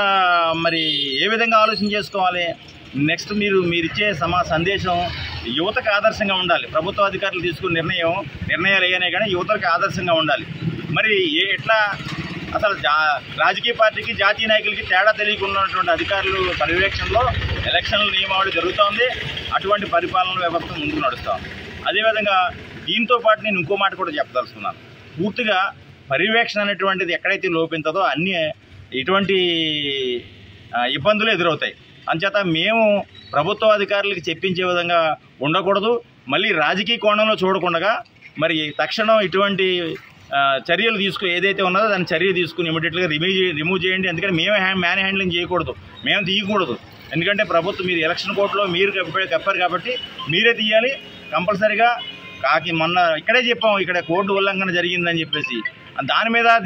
మరి ఏ విధంగా ఆలోచన చేసుకోవాలి? నెక్స్ట్ మీరిచ్చే సందేశం యువతకు ఆదర్శంగా ఉండాలి. ప్రభుత్వ అధికారులు తీసుకున్న నిర్ణయాలు ఏనే కానీ యువతకు ఆదర్శంగా ఉండాలి. మరి ఎట్లా అసలు రాజకీయ పార్టీకి, జాతీయ నాయకులకి తేడా తెలియకున్నటువంటి అధికారులు పర్యవేక్షణలో ఎలక్షన్ల నియమావళి జరుగుతోంది. అటువంటి పరిపాలన వ్యవస్థ ముందుకు నడుస్తోంది. అదేవిధంగా దీంతో పాటు నేను ఇంకో మాట కూడా చెప్పదలుచుకున్నాను. పూర్తిగా పర్యవేక్షణ అనేటువంటిది ఎక్కడైతే లోపించదో అన్నీ ఇటువంటి ఇబ్బందులు ఎదురవుతాయి. అంచేత మేము ప్రభుత్వ అధికారులకి చెప్పించే విధంగా ఉండకూడదు. మళ్ళీ రాజకీయ కోణంలో చూడకుండా మరి తక్షణం ఇటువంటి చర్యలు ఏదైతే ఉన్నదో దాని చర్య తీసుకుని ఇమీడియట్గా రిమూవ్ చేయండి. ఎందుకంటే మేమే మ్యాన్ హ్యాండ్లింగ్ చేయకూడదు, మేము తీయకూడదు. ఎందుకంటే ప్రభుత్వం మీరు ఎలక్షన్ కోర్టులో మీరు కప్పారు కాబట్టి మీరే తీయాలి కంపల్సరీగా. మొన్న ఇక్కడే చెప్పాము, ఇక్కడ కోర్టు ఉల్లంఘన జరిగిందని చెప్పేసి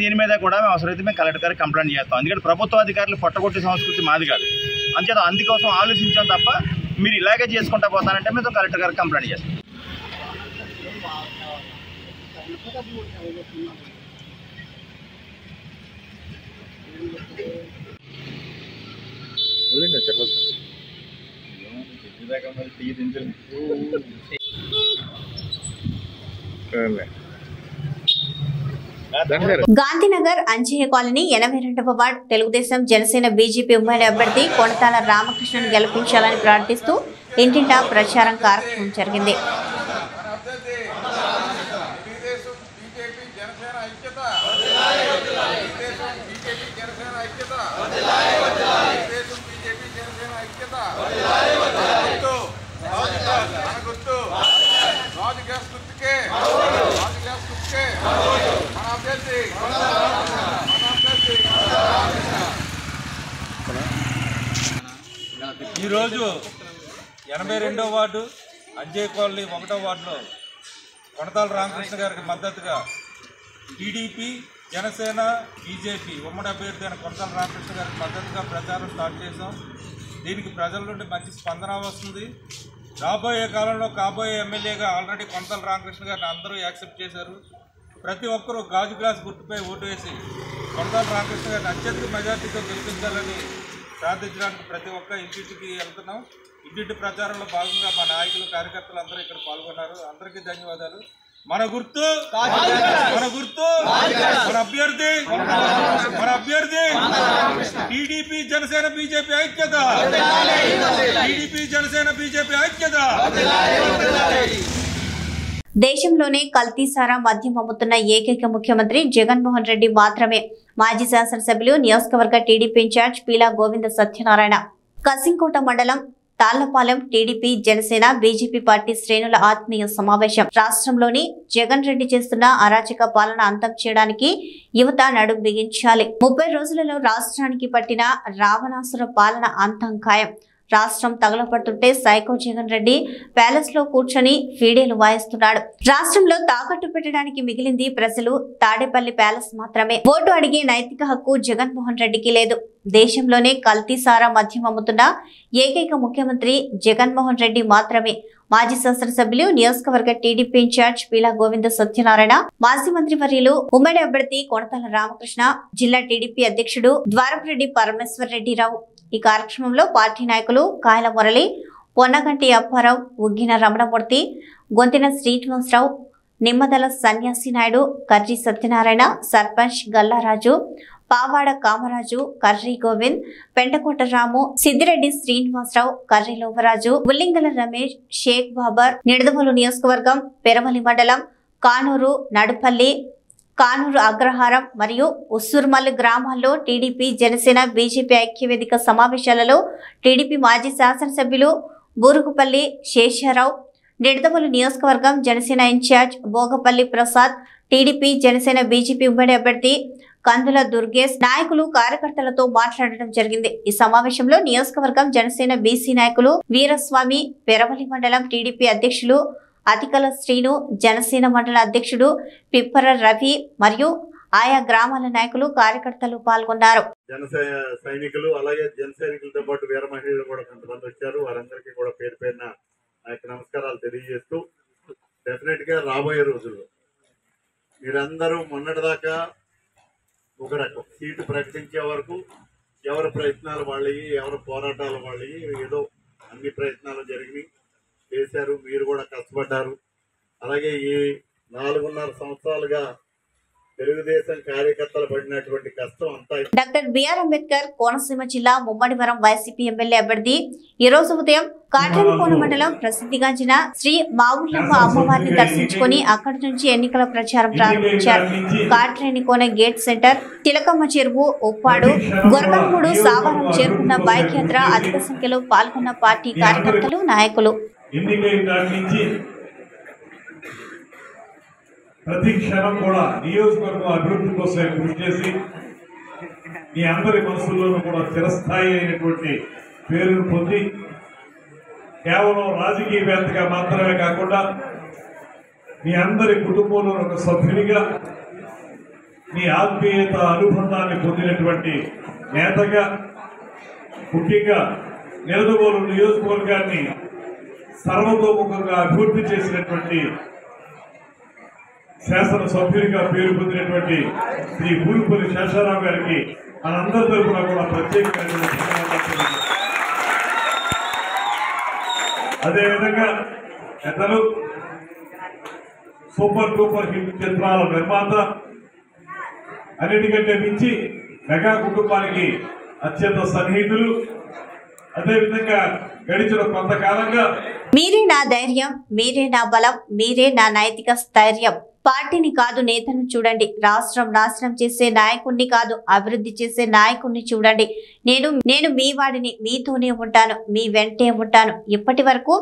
దీని మీద కూడా మేము అవసరమైతే మేము కలెక్టర్ గారికి కంప్లైంట్ చేస్తాం. ఎందుకంటే ప్రభుత్వ అధికారులు పొట్టగొట్టే సంస్కృతి మాది కాదు. అంచేత అందుకోసం ఆలోచించాం తప్ప మీరు ఇలాగే చేసుకుంటా పోతానంటే మేము కలెక్టర్ గారికి కంప్లైంట్ చేస్తాం. గాంధీనగర్ అంజయ్య కాలనీ 82వ వార్డ్ తెలుగుదేశం, జనసేన, బీజేపీ ఉమ్మడి అభ్యర్థి కొనతాల రామకృష్ణను గెలిపించాలని ప్రార్థిస్తూ ఇంటింటా ప్రచారం కార్యక్రమం జరిగింది. ఈరోజు 82వ వార్డు అంజయ్య కాలనీ 1వ వార్డులో కొనతాల రామకృష్ణ గారికి మద్దతుగా టీడీపీ, జనసేన, బీజేపీ ఉమ్మడి అభ్యర్థి అయిన కొనతాల రామకృష్ణ గారికి మద్దతుగా ప్రచారం స్టార్ట్ చేశాం. దీనికి ప్రజల నుండి మంచి స్పందన వస్తుంది. రాబోయే కాలంలో కాబోయే ఎమ్మెల్యేగా ఆల్రెడీ కొనతాల రామకృష్ణ గారిని అందరూ యాక్సెప్ట్ చేశారు. ప్రతి ఒక్కరూ గాజు గ్లాస్ గుర్తుపై ఓటు వేసి కొనతాల రామకృష్ణ గారిని అత్యధిక మెజార్టీతో గెలిపించాలని ప్రార్థించడానికి ప్రతి ఒక్క ఇంటింటికి వెళ్తున్నాం. ఇంటింటి ప్రచారంలో భాగంగా మా నాయకులు కార్యకర్తలు అందరూ ఇక్కడ పాల్గొన్నారు. అందరికీ ధన్యవాదాలు. మన గుర్తు మన అభ్యర్థి టీడీపీ జనసేన బీజేపీ ఐక్యత. టీడీపీ జనసేన బీజేపీ ఐక్యత. దేశంలోనే కల్తీ సారా మద్యం అమ్ముతున్న ఏకైక ముఖ్యమంత్రి జగన్మోహన్ రెడ్డి మాత్రమే. మాజీ శాసనసభ్యులు నియోజకవర్గ టీడీపీ ఇన్ఛార్జ్ పీలా గోవింద సత్యనారాయణ కసింకోట మండలం Tallapalem TDP Janasena BJP party శ్రేణుల ఆత్మీయ సమావేశం. రాష్ట్రంలోని జగన్ రెడ్డి చేస్తున్న అరాచక పాలన అంతం చేయడానికి యువత నడుం బిగించాలి. 30 రోజులలో రాష్ట్రానికి పట్టిన రావణాసుర పాలన అంతం ఖాయం. రాష్ట్రం తగలపడుతుంటే సైకో జగన్ రెడ్డి ప్యాలెస్ లో కూర్చొని ఫీడేలు వాయిస్తున్నాడు. రాష్ట్రంలో తాకట్టు పెట్టడానికి మిగిలింది ప్రజలు తాడేపల్లి ప్యాలెస్ మాత్రమే. ఓటు అడిగే నైతిక హక్కు జగన్మోహన్ రెడ్డికి లేదు. దేశంలోనే కల్తీ సారా మద్యం అమ్ముతున్న ఏకైక ముఖ్యమంత్రి జగన్మోహన్ రెడ్డి మాత్రమే. మాజీ శాసనసభ్యులు నియోజకవర్గ టీడీపీ ఇన్ఛార్జ్ పీలా గోవింద సత్యనారాయణ, మాజీ మంత్రి వర్యులు ఉమ్మడి అభ్యర్థి కొనతాల రామకృష్ణ, జిల్లా టీడీపీ అధ్యక్షుడు ద్వారపురెడ్డి పరమేశ్వర్ రెడ్డిరావు. ఈ కార్యక్రమంలో పార్టీ నాయకులు కాయల మురళి, పొన్నగంటి అప్పారావు, ఉగ్గిన రమణమూర్తి, గొంతిన శ్రీనివాసరావు, నిమ్మదల సన్యాసి నాయుడు, కర్రి సత్యనారాయణ, సర్పంచ్ గల్లారాజు, పావాడ కామరాజు, కర్రి గోవింద్, పెంటకోట రాము, సిద్దిరెడ్డి శ్రీనివాసరావు, కర్రి లోవరాజు, ఉల్లింగల రమేష్, షేక్ బాబర్, నిడదవోలు నియోజకవర్గం, పెరవలి మండలం, కానూరు, నడుపల్లి, కానూరు అగ్రహారం మరియు ఉస్సూర్మల్లి గ్రామాల్లో టీడీపీ జనసేన బీజేపీ ఐక్యవేదిక సమావేశాలలో టీడీపీ మాజీ శాసనసభ్యులు బూరుగుపల్లి శేషారావు, నిడదవోలు నియోజకవర్గం Janasena in-charge Bhogapalli Prasad, TDP Janasena BJP ఉమ్మడి అభ్యర్థి కందుల దుర్గేష్ నాయకులు కార్యకర్తలతో మాట్లాడడం జరిగింది. ఈ సమావేశంలో నియోజకవర్గం జనసేన బీసీ నాయకులు వీరస్వామి, పెరవలి మండలం టీడీపీ అధ్యక్షులు అతికల శ్రీను, జనసేన మండల అధ్యక్షుడు పిప్పర రవి మరియు ఆయా గ్రామాల నాయకులు కార్యకర్తలు పాల్గొన్నారు. సైనికులు అలాగే జన సైనికులతో పాటు వీర మహిళలు కూడా కొంతమంది వచ్చారు. వారందరికీ కూడా పేరు పేరున నమస్కారాలు తెలియజేస్తూ, డెఫినెట్ గా రాబోయే రోజుల్లో మీరందరూ మొన్నటిదాకా ఒక రకం సీటు ప్రకటించే వరకు ఎవరి ప్రయత్నాలు వాళ్ళవి, ఎవరి పోరాటాలు వాళ్ళవి, ఏదో అన్ని ప్రయత్నాలు జరిగినాయి, చేశారు. మీరు కూడా కష్టపడ్డారు. అలాగే ఈ 4.5 సంవత్సరాలుగా తెలుగుదేశం కార్యకర్తలు పడినటువంటి కష్టం అంతా. డాక్టర్ బిఆర్ అంబేద్కర్ కోనసీమ జిల్లా ముమ్మడివరం వైసీపీ ఎమ్మెల్యే అభ్యర్థి ఈ రోజు ఉదయం కాట్రేనికోన మండలం ప్రసిద్ధిగాంచిన శ్రీ మావుళ్ళమ్మ అమ్మవారిని దర్శించుకుని అక్కడి నుంచి ఎన్నికల ప్రచారం ప్రారంభించారు. కాట్రేనికోన గేట్ సెంటర్, తిలకమ్మ చెరువు, ఉప్పాడు, గొరకలమూడు, సావరం చేరుకున్న బైక్ యాత్ర అధిక సంఖ్యలో పాల్గొన్న పార్టీ కార్యకర్తలు, నాయకులు. ప్రతి క్షణం కూడా నియోజకవర్గం అభివృద్ధి కోసం కృషి చేసి మీ అందరి మనసుల్లోనూ కూడా చిరస్థాయి అయినటువంటి పేరును పొంది కేవలం రాజకీయవేత్తగా మాత్రమే కాకుండా మీ అందరి కుటుంబంలో ఒక సభ్యునిగా మీ ఆత్మీయత అనుబంధాన్ని పొందినటువంటి నేతగా, ముఖ్యంగా నిడదవోలు నియోజకవర్గాన్ని సర్వతోముఖంగా అభివృద్ధి చేసినటువంటి శాసనసభ్యునిగా పేరు పొందినటువంటి శ్రీ బూరుగుపల్లి శేషారావు గారికి మనందరి తరఫున కూడా ప్రత్యేకమైన అదేవిధంగా పెద్దలు సూపర్ డూపర్ హిట్ చిత్రాల నిర్మాత, అన్నిటికంటే మించి మెగా కుటుంబానికి అత్యంత సన్నిహితులు, అదేవిధంగా గడిచిన కొంతకాలంగా మీరే నా ధైర్యం, మీరే నా బలం, మీరే నా నైతిక స్థైర్యం. పార్టీని కాదు నేతను చూడండి. రాష్ట్రం నాశనం చేసే నాయకుణ్ణి కాదు అభివృద్ధి చేసే నాయకుణ్ణి చూడండి. నేను మీ వాడిని, మీతోనే ఉంటాను, మీ వెంటే ఉంటాను. ఇప్పటి వరకు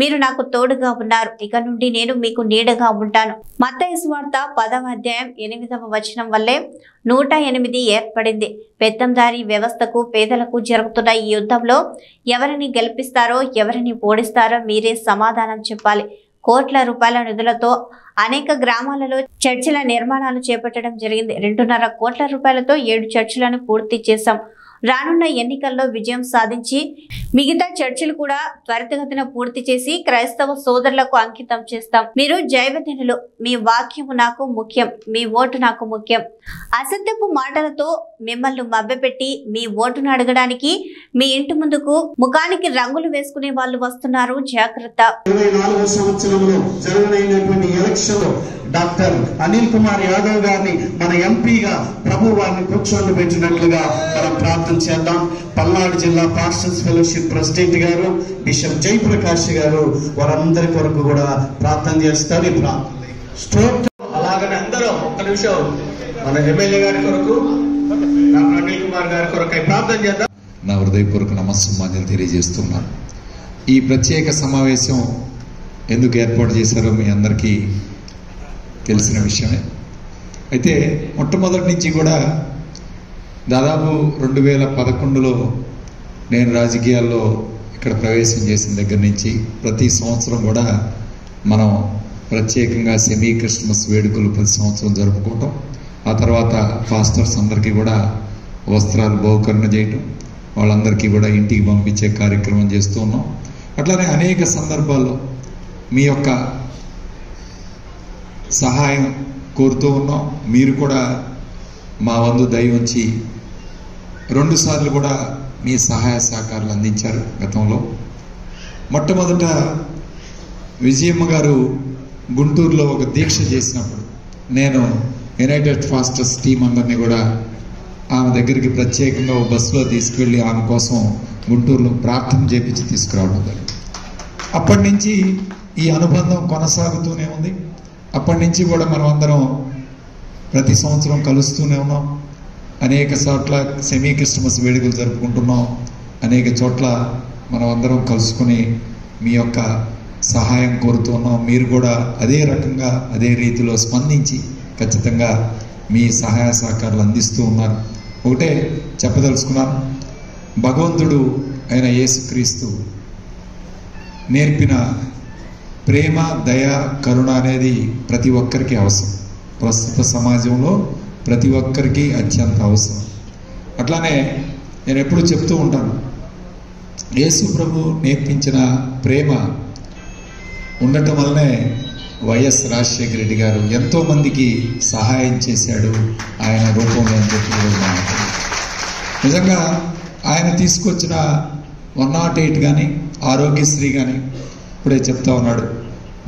మీరు నాకు తోడుగా ఉన్నారు, ఇక నుండి నేను మీకు నీడగా ఉంటాను. మత్తయి సువార్త 10వ అధ్యాయం 8వ వచనం వల్లే 108 ఏర్పడింది. పెత్తందారీ వ్యవస్థకు, పేదలకు జరుగుతున్న ఈ యుద్ధంలో ఎవరిని గెలిపిస్తారో, ఎవరిని ఓడిస్తారో మీరే సమాధానం చెప్పాలి. కోట్ల రూపాయల నిధులతో అనేక గ్రామాలలో చర్చిల నిర్మాణాలు చేపట్టడం జరిగింది. 2.5 కోట్ల రూపాయలతో 7 చర్చిలను పూర్తి చేశాం. రానున్న ఎన్నికల్లో విజయం సాధించి మిగతా చర్చిలు కూడా త్వరితగతిన పూర్తి చేసి క్రైస్తవ సోదరులకు అంకితం చేస్తాం. మీరు జైవదినులు, మీ వాక్యము నాకు ముఖ్యం, మీ ఓటు నాకు ముఖ్యం. అసత్యపు మాటలతో మిమ్మల్ని మభ్యపెట్టి మీ ఓటును అడగడానికి మీ ఇంటి ముందుకు ముఖానికి రంగులు వేసుకునే వాళ్ళు వస్తున్నారు, జాగ్రత్త. 24వ సంవత్సరంలో జరగనైనటువంటి ఎలక్షన్ లో డాక్టర్ అనిల్ కుమార్ యాదవ్ గారిని మన ఎంపీగా ప్రభు వారిని కూర్చొని పెట్టినట్లుగా మనం ప్రార్థన చేద్దాం. పల్నాడు జిల్లా పాస్టర్స్ ఫెలోషిప్ ప్రెసిడెంట్ గారు బిషప్ జయప్రకాష్ గారు వారందరి కొరకు కూడా ప్రార్థన చేస్తారు. ఈ ప్రార్థన స్ట్రోక్ అలాగనే అందరూ ఒక్క నిమిషం మన ఎమ్మెల్యే గారి కొరకు డాక్టర్ అనిల్ కుమార్ గారి కొరకు ప్రార్థన చేద్దాం. నా హృదయపూర్వక నమస్సుమాన్యులు తెలియజేస్తున్నాను. ఈ ప్రత్యేక సమావేశం ఎందుకు ఏర్పాటు చేశారో మీ అందరికీ తెలిసిన విషయమే. అయితే మొట్టమొదటి నుంచి కూడా దాదాపు 2011లో నేను రాజకీయాల్లో ఇక్కడ ప్రవేశం చేసిన దగ్గర నుంచి ప్రతి సంవత్సరం కూడా మనం ప్రత్యేకంగా సెమీ క్రిస్మస్ వేడుకలు ప్రతి సంవత్సరం జరుపుకోవటం, ఆ తర్వాత పాస్టర్స్ అందరికీ కూడా వస్త్రాలు బహుకరణ చేయటం, వాళ్ళందరికీ కూడా ఇంటికి పంపించే కార్యక్రమం చేస్తూ ఉన్నాం. అట్లానే అనేక సందర్భాల్లో మీ యొక్క సహాయం కోరుతూ ఉన్నాం. మీరు కూడా మా వంతు దయ ఉంచి 2 సార్లు కూడా మీ సహాయ సహకారాలు అందించారు. గతంలో మొట్టమొదట విజయమ్మ గారు గుంటూరులో ఒక దీక్ష చేసినప్పుడు నేను యునైటెడ్ ఫాస్టర్స్ టీం అందరినీ కూడా ఆమె దగ్గరికి ప్రత్యేకంగా ఒక బస్సులో తీసుకువెళ్ళి ఆమె కోసం గుంటూరులో ప్రార్థన చేపించి తీసుకురావడం జరిగింది. అప్పటి నుంచి ఈ అనుబంధం కొనసాగుతూనే ఉంది. అప్పటి నుంచి కూడా మనం అందరం ప్రతి సంవత్సరం కలుస్తూనే ఉన్నాం. అనేక చోట్ల సెమీ క్రిస్మస్ వేడుకలు జరుపుకుంటున్నాం. అనేక చోట్ల మనం అందరం కలుసుకుని మీ యొక్క సహాయం కోరుతున్నాం. మీరు కూడా అదే రకంగా అదే రీతిలో స్పందించి ఖచ్చితంగా మీ సహాయ సహకారాలు అందిస్తూ ఉన్నారు. ఒకటే చెప్పదలుచుకున్నాను, భగవంతుడు అయిన యేసుక్రీస్తు నేర్పిన ప్రేమ, దయ, కరుణ అనేది ప్రతి ఒక్కరికి అవసరం. ప్రస్తుత సమాజంలో ప్రతి ఒక్కరికి అత్యంత అవసరం. అట్లానే నేను ఎప్పుడు చెప్తూ ఉంటాను, యేసు ప్రభు నేర్పించిన ప్రేమ ఉండటం వల్లనే వైఎస్ రాజశేఖర రెడ్డి గారు ఎంతోమందికి సహాయం చేశాడు ఆయన రూపంలో అని చెప్పి నిజంగా ఆయన తీసుకొచ్చిన 108 కానీ ఆరోగ్యశ్రీ కానీ ఇప్పుడే చెప్తా ఉన్నాడు.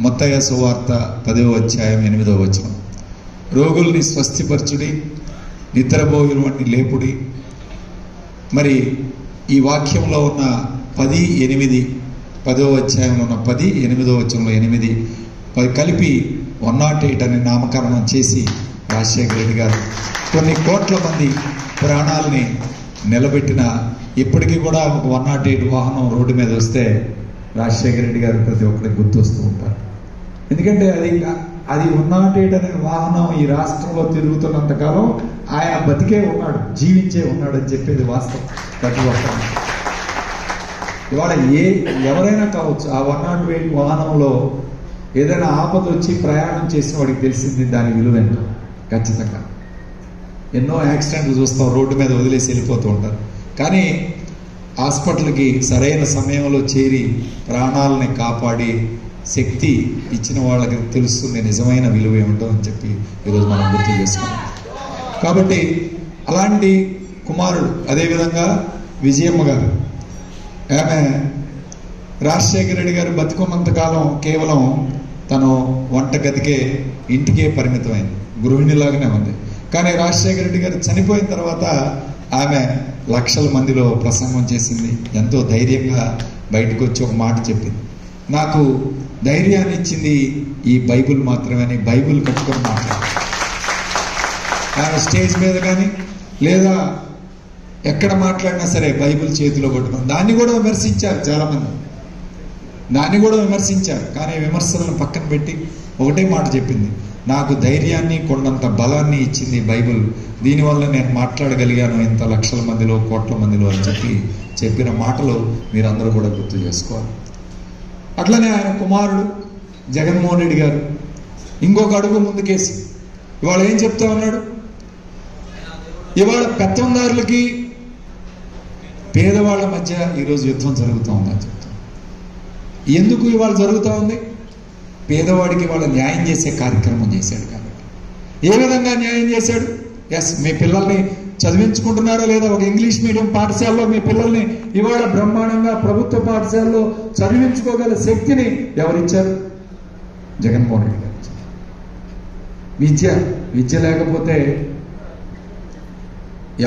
మత్తయి సువార్త 10వ అధ్యాయం 8వ వచనం, రోగుల్ని స్వస్థపరచుడి, నిద్రపోయిన వాడిని లేపుడి. మరి ఈ వాక్యంలో ఉన్న 10:8 10వ అధ్యాయంలో ఉన్న 10, 8వ వచనంలో 8 కలిపి 108 అని నామకరణం చేసి రాజశేఖర రెడ్డి గారు కొన్ని కోట్ల మంది ప్రాణాలని నిలబెట్టిన, ఇప్పటికీ కూడా ఒక 108 వాహనం రోడ్డు మీద వస్తే రాజశేఖర రెడ్డి గారు ప్రతి ఒక్కరికి గుర్తొస్తూ ఉంటారు. ఎందుకంటే అది 108 అనే వాహనం ఈ రాష్ట్రంలో తిరుగుతున్నంతకాలం ఆయన బతికే ఉన్నాడు, జీవించే ఉన్నాడు అని చెప్పేది వాస్తవం. ప్రతి ఒక్కరు ఇవాళ ఎవరైనా కావచ్చు, ఆ 108 వాహనంలో ఏదైనా ఆపద వచ్చి ప్రయాణం చేసిన వాడికి తెలిసింది దాని విలువేంటో. ఖచ్చితంగా ఎన్నో యాక్సిడెంట్లు చూస్తాం, రోడ్డు మీద వదిలేసి వెళ్ళిపోతూ ఉంటారు. కానీ హాస్పిటల్కి సరైన సమయంలో చేరి ప్రాణాలని కాపాడి శక్తి ఇచ్చిన వాళ్ళకి తెలుస్తుంది నిజమైన విలువ ఏమిటో అని చెప్పి ఈరోజు మనం గుర్తు చేసుకున్నాం. కాబట్టి అలాంటి కుమారుడు, అదేవిధంగా విజయమ్మ గారు, ఆమె రాజశేఖర రెడ్డి గారు బతుకున్నంతకాలం కేవలం తను వంటగదికే ఇంటికే పరిమితమైంది, గృహిణిలాగానే ఉంది. కానీ రాజశేఖర రెడ్డి గారు చనిపోయిన తర్వాత ఆమె లక్షల మందిలో ప్రసంగం చేసింది. ఎంతో ధైర్యంగా బయటకు వచ్చి ఒక మాట చెప్పింది, నాకు ధైర్యాన్ని ఇచ్చింది ఈ బైబిల్ మాత్రమే అని బైబిల్ కట్టుకొని మాట్లాడారు. ఆమె స్టేజ్ మీద కానీ లేదా ఎక్కడ మాట్లాడినా సరే బైబిల్ చేతిలో పట్టుకుని దాన్ని కూడా విమర్శించారు చాలామంది, దాన్ని కూడా విమర్శించారు. కానీ విమర్శలను పక్కన పెట్టి ఒకటే మాట చెప్పింది, నాకు ధైర్యాన్ని కొండంత బలాన్ని ఇచ్చింది బైబిల్, దీనివల్ల నేను మాట్లాడగలిగాను ఇంత లక్షల మందిలో కోట్ల మందిలో అని చెప్పిన మాటలు మీరందరూ కూడా గుర్తు చేసుకోవాలి. అట్లనే ఆయన కుమారుడు జగన్మోహన్ రెడ్డి గారు ఇంకొక అడుగు ముందుకేసి ఇవాళ ఏం చెప్తా ఉన్నాడు, ఇవాళ పెత్తందారులకి పేదవాళ్ళ మధ్య ఈరోజు యుద్ధం జరుగుతూ ఉందని చెప్తాను. ఎందుకు ఇవాళ జరుగుతూ ఉంది? పేదవాడికి వాళ్ళ న్యాయం చేసే కార్యక్రమం చేశాడు కాబట్టి. ఏ విధంగా న్యాయం చేశాడు? ఎస్, మీ పిల్లల్ని చదివించుకుంటున్నారా లేదా? ఒక ఇంగ్లీష్ మీడియం పాఠశాలలో మీ పిల్లల్ని ఇవాళ బ్రహ్మాండంగా ప్రభుత్వ పాఠశాలలో చదివించుకోగల శక్తిని ఎవరిచ్చారు? జగన్మోహన్ రెడ్డి గారు. విద్య లేకపోతే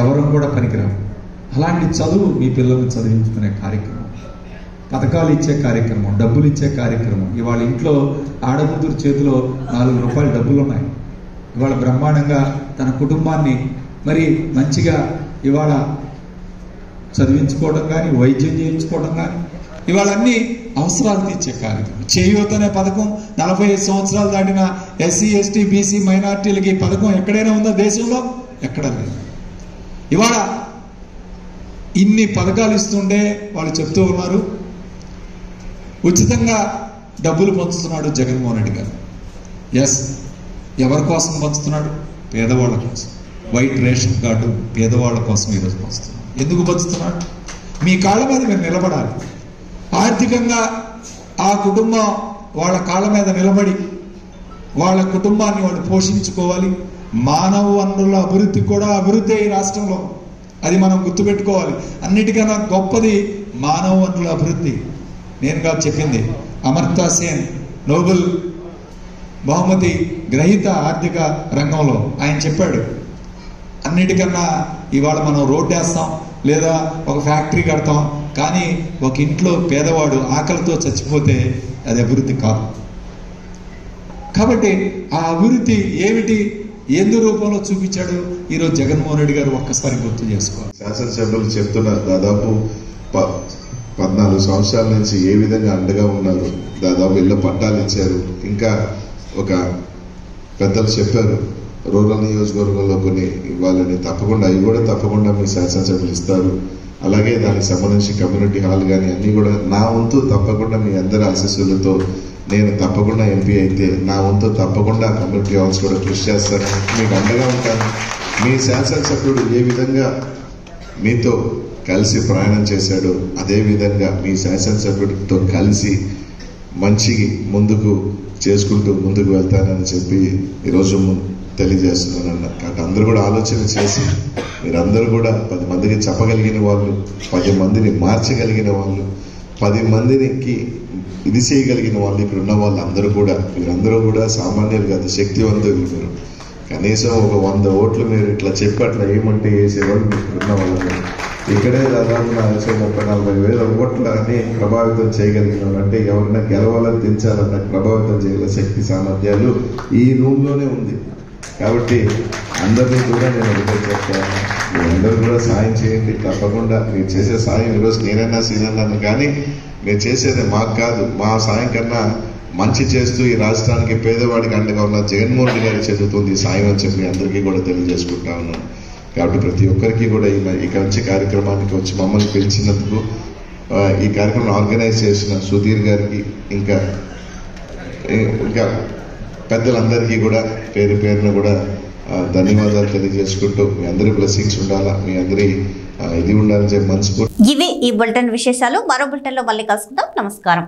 ఎవరు కూడా పనికిరారు. అలాంటి చదువు మీ పిల్లల్ని చదివించుకునే కార్యక్రమం, పథకాలు ఇచ్చే కార్యక్రమం, డబ్బులు ఇచ్చే కార్యక్రమం. ఇవాళ ఇంట్లో ఆడకూతురు చేతిలో 4 రూపాయలు డబ్బులు ఉన్నాయి. ఇవాళ బ్రహ్మాండంగా తన కుటుంబాన్ని మరి మంచిగా ఇవాళ చదివించుకోవడం కానీ, వైద్యం చేయించుకోవడం కానీ, ఇవాళ అన్ని అవసరాలు తీర్చే కార్యక్రమం. చేయూత అనే పథకం 45 సంవత్సరాలు దాటిన ఎస్సీ, ఎస్టీ, బీసీ, మైనార్టీలకి ఈ పథకం ఎక్కడైనా ఉందా దేశంలో? ఎక్కడ లేదు. ఇవాళ ఇన్ని పథకాలు ఇస్తుంటే వాళ్ళు చెప్తూ ఉన్నారు, ఉచితంగా డబ్బులు పంచుతున్నాడు జగన్మోహన్ రెడ్డి గారు. ఎస్, ఎవరి కోసం పంచుతున్నాడు? పేదవాళ్ళ కోసం. వైట్ రేషన్ కార్డు పేదవాళ్ళ కోసం ఈరోజు పంచుతున్నాడు. ఎందుకు పంచుతున్నాడు? మీ కాళ్ళ మీద మీరు నిలబడాలి. ఆర్థికంగా ఆ కుటుంబం వాళ్ళ కాళ్ళ మీద నిలబడి వాళ్ళ కుటుంబాన్ని వాళ్ళు పోషించుకోవాలి. మానవ వనరుల అభివృద్ధి కూడా అభివృద్ధి ఈ రాష్ట్రంలో, అది మనం గుర్తుపెట్టుకోవాలి. అన్నిటికన్నా గొప్పది మానవ వనరుల అభివృద్ధి. నేను కాదు చెప్పింది, అమర్త్య సేన్ నోబెల్ బహుమతి గ్రహీత ఆర్థిక రంగంలో ఆయన చెప్పాడు, అన్నిటికన్నా ఇవాళ మనం రోడ్డు వేస్తాం లేదా ఒక ఫ్యాక్టరీ కడతాం, కానీ ఒక ఇంట్లో పేదవాడు ఆకలితో చచ్చిపోతే అది అభివృద్ధి కాదు. కాబట్టి ఆ అభివృద్ధి ఏమిటి, ఎందు రూపంలో చూపించాడు ఈరోజు జగన్మోహన్ రెడ్డి గారు ఒక్కసారి గుర్తు చేసుకోవాలి. శాసనసభ్యులు చెప్తున్నారు, దాదాపు 14 సంవత్సరాల నుంచి ఏ విధంగా అండగా ఉన్నారు, దాదాపు ఇళ్ళ పట్టాలు ఇచ్చారు. ఇంకా ఒక పెద్దలు చెప్పారు రూరల్ నియోజకవర్గంలో కొన్ని ఇవ్వాలని, తప్పకుండా అవి కూడా తప్పకుండా మీ శాసనసభ్యులు ఇస్తారు. అలాగే దానికి సంబంధించి కమ్యూనిటీ హాల్ కానీ అన్నీ కూడా నా వంతు తప్పకుండా మీ అందరి ఆశీస్సులతో నేను తప్పకుండా ఎంపీ అయితే నా వంతు తప్పకుండా కమ్యూనిటీ హాల్స్ కూడా కృషి చేస్తాను, మీకు అండగా ఉంటాను. మీ శాసనసభ్యుడు ఏ విధంగా మీతో కలిసి ప్రయాణం చేశాడో అదే విధంగా మీ శాసనసభ్యుడితో కలిసి మంచి ముందుకు చేసుకుంటూ ముందుకు వెళ్తానని చెప్పి ఈరోజు తెలియజేస్తున్నాను. కాబట్టి అందరూ కూడా ఆలోచన చేసి మీరందరూ కూడా 10 మందికి చెప్పగలిగిన వాళ్ళు, 10 మందిని మార్చగలిగిన వాళ్ళు, 10 మందికి ఇది చేయగలిగిన వాళ్ళు ఇక్కడ ఉన్న వాళ్ళు అందరూ కూడా, మీరందరూ కూడా సామాన్యులు కాదు, శక్తివంతులు. మీరు కనీసం ఒక 100 ఓట్లు మీరు ఇట్లా చెప్పి అట్లా ఏమంటే వేసేవాళ్ళు మీకు ఉన్న వాళ్ళు. ఇక్కడే దాదాపు 30-40 వేల ఓట్లని ప్రభావితం చేయగలిగిన వాళ్ళు, అంటే ఎవరైనా గెలవాలని తెచ్చారన్న ప్రభావితం చేయగల శక్తి సామర్థ్యాలు ఈ రూమ్లోనే ఉంది. కాబట్టి అందరినీ కూడా నేను ఒకటే చెప్తాను, మీరందరూ కూడా సాయం చేయండి. తప్పకుండా మీరు చేసే సాయం ఈరోజు నేనైనా సీనన్నాను, కానీ మీరు చేసేది మాకు కాదు, మా సాయం కన్నా మంచి చేస్తూ ఈ రాష్ట్రానికి పేదవాడికి అండగా ఉన్న జగన్మోహన్ రెడ్డి గారి చెందుతుంది సాయం అని చెప్పి అందరికీ కూడా తెలియజేసుకుంటా ఉన్నాను. కాబట్టి ప్రతి ఒక్కరికి కూడా ఇక్కడ వచ్చే కార్యక్రమానికి వచ్చి మమ్మల్ని పిలిచినందుకు, ఈ కార్యక్రమం ఆర్గనైజ్ చేసిన సుధీర్ గారికి ఇంకా పెద్దలందరికీ కూడా పేరు పేరున కూడా ధన్యవాదాలు తెలియజేసుకుంటూ మీ అందరి బ్లెస్సింగ్స్ ఉండాలా, మీ అందరి ఇది ఉండాలని చెప్పి మనస్ఫూర్తి. ఇవి ఈ బులెటిన్ విశేషాలు. మరో బులెటిన్లో మళ్ళీ కలుసుకుందాం. నమస్కారం.